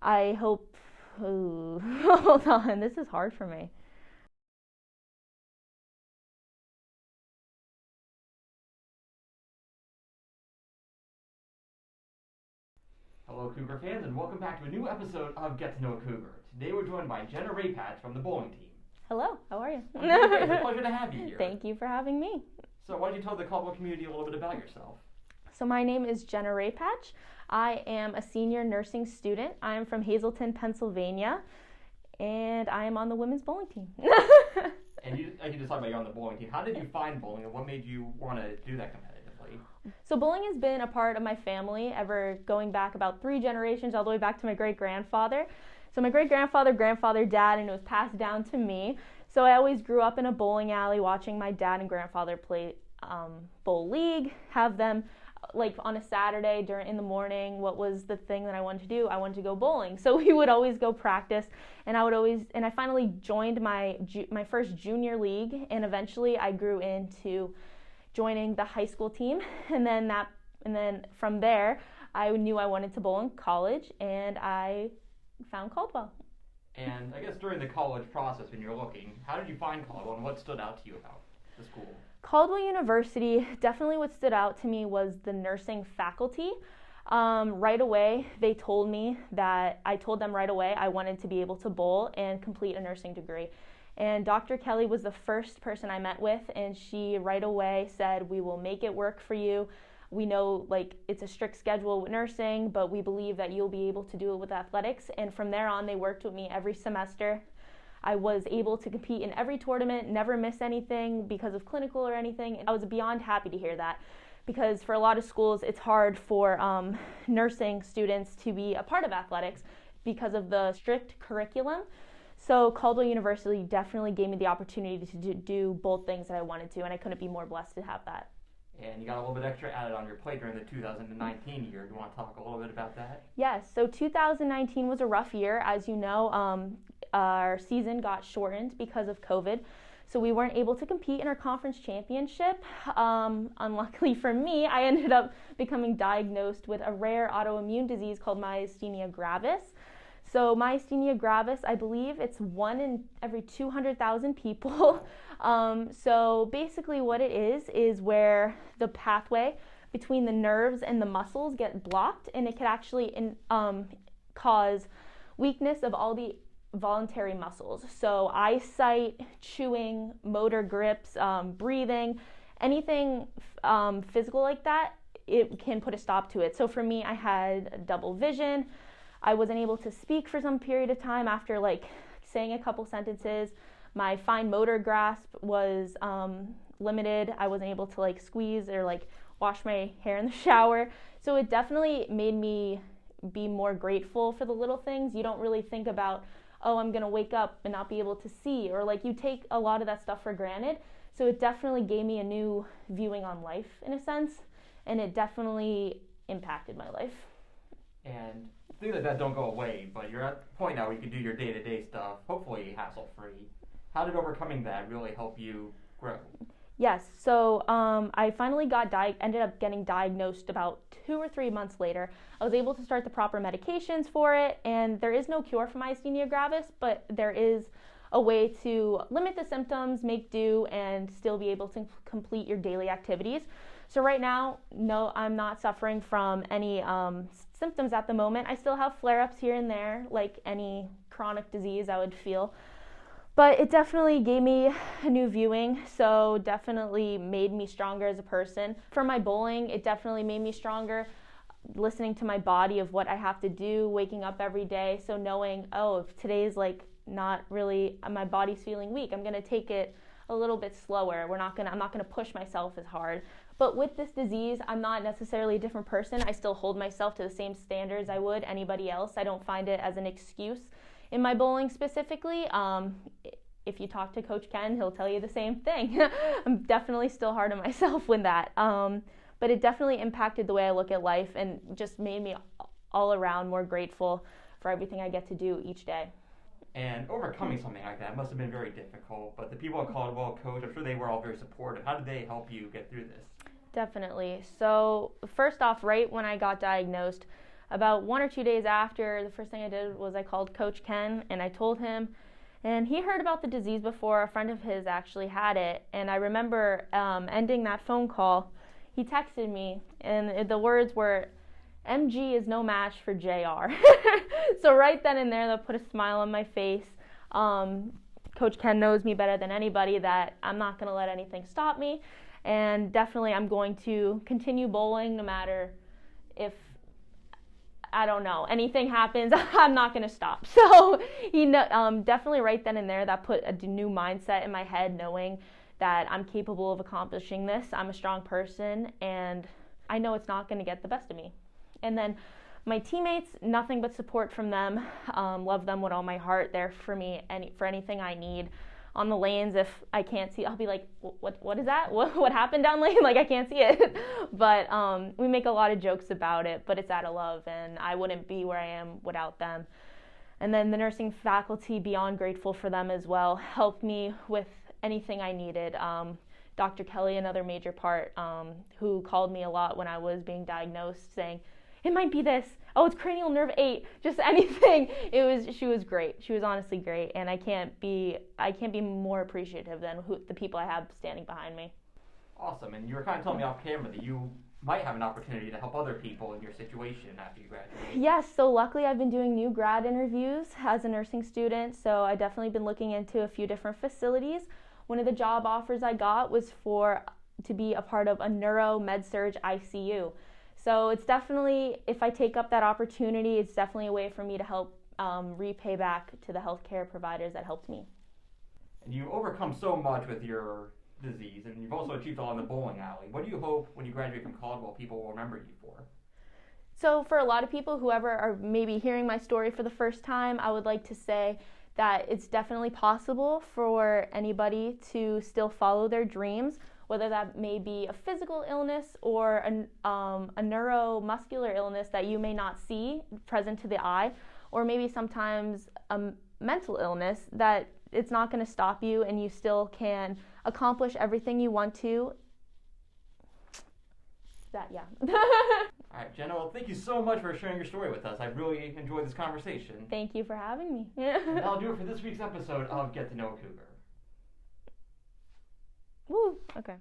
I hope, ooh, hold on, this is hard for me. Hello, Cougar fans, and welcome back to a new episode of Get to Know a Cougar. Today we're joined by Jenna Rapach from the bowling team. Hello, how are you? I'm doing great. It's a pleasure to have you here. Thank you for having me. So why don't you tell the Caldwell community a little bit about yourself? So my name is Jenna Rapach. I am a senior nursing student. I am from Hazleton, Pennsylvania, and I am on the women's bowling team. And you just talked about you're on the bowling team. How did you find bowling, and what made you want to do that competitively? So bowling has been a part of my family ever going back about 3 generations, all the way back to my great-grandfather. So my great-grandfather, grandfather, dad, and it was passed down to me. So I always grew up in a bowling alley watching my dad and grandfather play bowl league, have them like on a Saturday in the morning. What was the thing that I wanted to do? I wanted to go bowling. So we would always go practice, and I finally joined my first junior league, and eventually I grew into joining the high school team, and then from there I knew I wanted to bowl in college, and I found Caldwell. And I guess during the college process when you're looking, how did you find Caldwell, and what stood out to you about the school? Caldwell University, definitely what stood out to me was the nursing faculty. Right away, I told them right away I wanted to be able to bowl and complete a nursing degree. And Dr. Kelly was the first person I met with, and she right away said, "We will make it work for you. We know it's a strict schedule with nursing, but we believe that you'll be able to do it with athletics." And from there on, they worked with me every semester. I was able to compete in every tournament, never miss anything because of clinical or anything. I was beyond happy to hear that, because for a lot of schools, it's hard for nursing students to be a part of athletics because of the strict curriculum. So Caldwell University definitely gave me the opportunity to do both things that I wanted to, and I couldn't be more blessed to have that. And you got a little bit extra added on your plate during the 2019 year. Do you want to talk a little bit about that? Yes, so 2019 was a rough year. As you know, our season got shortened because of COVID, so we weren't able to compete in our conference championship. Unluckily for me, I ended up becoming diagnosed with a rare autoimmune disease called Myasthenia Gravis. So Myasthenia Gravis, I believe it's 1 in every 200,000 people. So basically what it is where the pathway between the nerves and the muscles get blocked, and it could actually cause weakness of all the voluntary muscles. So eyesight, chewing, motor grips, breathing, anything physical like that, it can put a stop to it. So for me, I had double vision. I wasn't able to speak for some period of time after saying a couple sentences. My fine motor grasp was limited. I wasn't able to squeeze or wash my hair in the shower. So it definitely made me be more grateful for the little things. You don't really think about, oh, I'm gonna wake up and not be able to see, or you take a lot of that stuff for granted. So it definitely gave me a new viewing on life in a sense, and it definitely impacted my life. And things like that don't go away, but you're at the point now where you can do your day-to-day stuff, hopefully hassle-free. How did overcoming that really help you grow? Yes, so I finally ended up getting diagnosed about 2 or 3 months later. I was able to start the proper medications for it, and there is no cure for myasthenia gravis, but there is a way to limit the symptoms, make do, and still be able to complete your daily activities. So right now, no, I'm not suffering from any symptoms at the moment. I still have flare-ups here and there, like any chronic disease I would feel. But it definitely gave me a new viewing, so definitely made me stronger as a person. For my bowling, it definitely made me stronger, listening to my body of what I have to do, waking up every day. So knowing, oh, if today's not really, my body's feeling weak, I'm gonna take it a little bit slower. I'm not gonna push myself as hard. But with this disease, I'm not necessarily a different person. I still hold myself to the same standards I would anybody else. I don't find it as an excuse in my bowling specifically. If you talk to Coach Ken, he'll tell you the same thing. I'm definitely still hard on myself with that. But it definitely impacted the way I look at life, and just made me all around more grateful for everything I get to do each day. And overcoming something like that must have been very difficult, but the people at Caldwell, Coach, I'm sure they were all very supportive. How did they help you get through this? Definitely. So first off, right when I got diagnosed, about 1 or 2 days after, the first thing I did was I called Coach Ken and I told him, and he heard about the disease before. A friend of his actually had it, and I remember ending that phone call. He texted me, and the words were, "MG is no match for JR." So right then and there, that put a smile on my face. Coach Ken knows me better than anybody that I'm not going to let anything stop me, and definitely I'm going to continue bowling no matter if, I don't know, anything happens. I'm not going to stop. So he definitely right then and there, that put a new mindset in my head, knowing that I'm capable of accomplishing this. I'm a strong person, and I know it's not going to get the best of me. And then my teammates, nothing but support from them. Love them with all my heart. They're for me for anything I need. On the lanes, if I can't see, I'll be like, what is that? What happened down lane? Like, I can't see it. But we make a lot of jokes about it, but it's out of love, and I wouldn't be where I am without them. And then the nursing faculty, beyond grateful for them as well, helped me with anything I needed. Dr. Kelly, another major part, who called me a lot when I was being diagnosed, saying, "It might be this. Oh, it's cranial nerve 8. Just anything." She was great. She was honestly great, and I can't be more appreciative than the people I have standing behind me. Awesome. And you were kind of telling me off camera that you might have an opportunity to help other people in your situation after you graduate. Yes, so luckily I've been doing new grad interviews as a nursing student, so I've definitely been looking into a few different facilities. One of the job offers I got was to be a part of a neuro med-surg ICU. So it's definitely, if I take up that opportunity, it's definitely a way for me to help repay back to the healthcare providers that helped me. And you've overcome so much with your disease, and you've also achieved a lot in the bowling alley. What do you hope when you graduate from Caldwell people will remember you for? So for a lot of people, whoever are maybe hearing my story for the first time, I would like to say that it's definitely possible for anybody to still follow their dreams, whether that may be a physical illness or a neuromuscular illness that you may not see present to the eye, or maybe sometimes a mental illness that it's not going to stop you and you still can accomplish everything you want to. Yeah. All right, Jenna, well, thank you so much for sharing your story with us. I really enjoyed this conversation. Thank you for having me. And that'll do it for this week's episode of Get to Know a Cougar. Woo, okay.